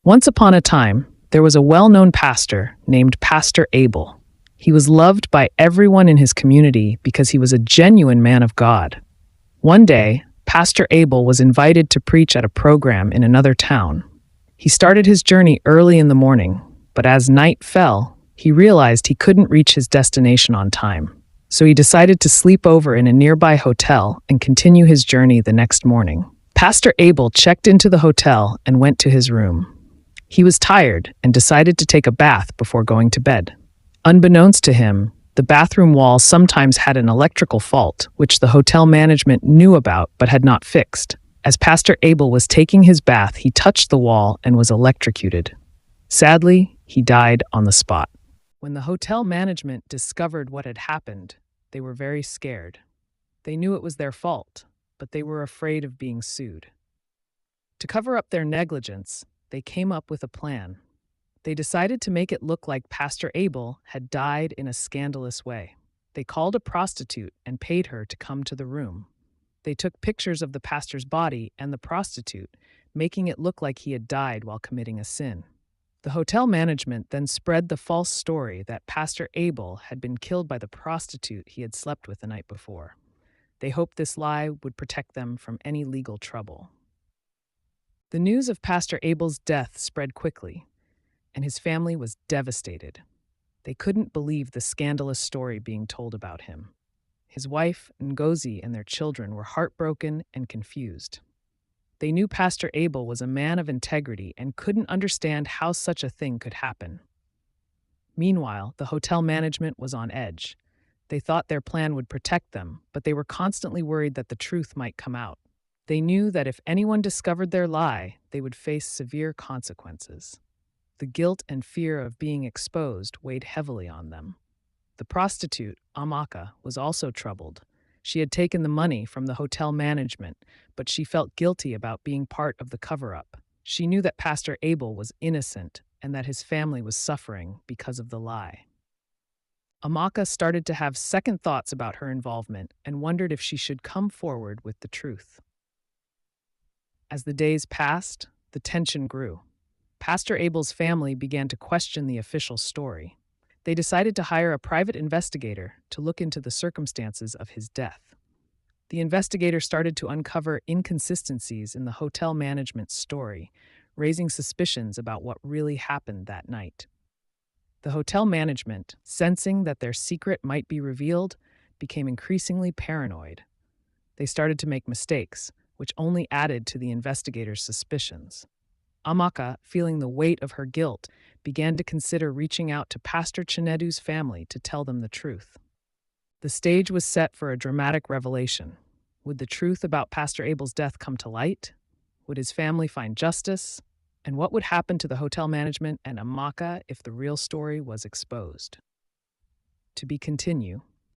Once upon a time, there was a well-known pastor named Pastor Abel. He was loved by everyone in his community because he was a genuine man of God. One day, Pastor Abel was invited to preach at a program in another town. He started his journey early in the morning, but as night fell, he realized he couldn't reach his destination on time. So he decided to sleep over in a nearby hotel and continue his journey the next morning. Pastor Abel checked into the hotel and went to his room. He was tired and decided to take a bath before going to bed. Unbeknownst to him, the bathroom wall sometimes had an electrical fault, which the hotel management knew about but had not fixed. As Pastor Abel was taking his bath, he touched the wall and was electrocuted. Sadly, he died on the spot. When the hotel management discovered what had happened, they were very scared. They knew it was their fault, but they were afraid of being sued. To cover up their negligence, they came up with a plan. They decided to make it look like Pastor Abel had died in a scandalous way. They called a prostitute and paid her to come to the room. They took pictures of the pastor's body and the prostitute, making it look like he had died while committing a sin. The hotel management then spread the false story that Pastor Abel had been killed by the prostitute he had slept with the night before. They hoped this lie would protect them from any legal trouble. The news of Pastor Abel's death spread quickly, and his family was devastated. They couldn't believe the scandalous story being told about him. His wife, Ngozi, and their children were heartbroken and confused. They knew Pastor Abel was a man of integrity and couldn't understand how such a thing could happen. Meanwhile, the hotel management was on edge. They thought their plan would protect them, but they were constantly worried that the truth might come out. They knew that if anyone discovered their lie, they would face severe consequences. The guilt and fear of being exposed weighed heavily on them. The prostitute, Amaka, was also troubled. She had taken the money from the hotel management, but she felt guilty about being part of the cover-up. She knew that Pastor Abel was innocent and that his family was suffering because of the lie. Amaka started to have second thoughts about her involvement and wondered if she should come forward with the truth. As the days passed, the tension grew. Pastor Abel's family began to question the official story. They decided to hire a private investigator to look into the circumstances of his death. The investigator started to uncover inconsistencies in the hotel management's story, raising suspicions about what really happened that night. The hotel management, sensing that their secret might be revealed, became increasingly paranoid. They started to make mistakes, which only added to the investigator's suspicions. Amaka, feeling the weight of her guilt, began to consider reaching out to Pastor Chinedu's family to tell them the truth. The stage was set for a dramatic revelation. Would the truth about Pastor Abel's death come to light? Would his family find justice? And what would happen to the hotel management and Amaka if the real story was exposed? To be continued.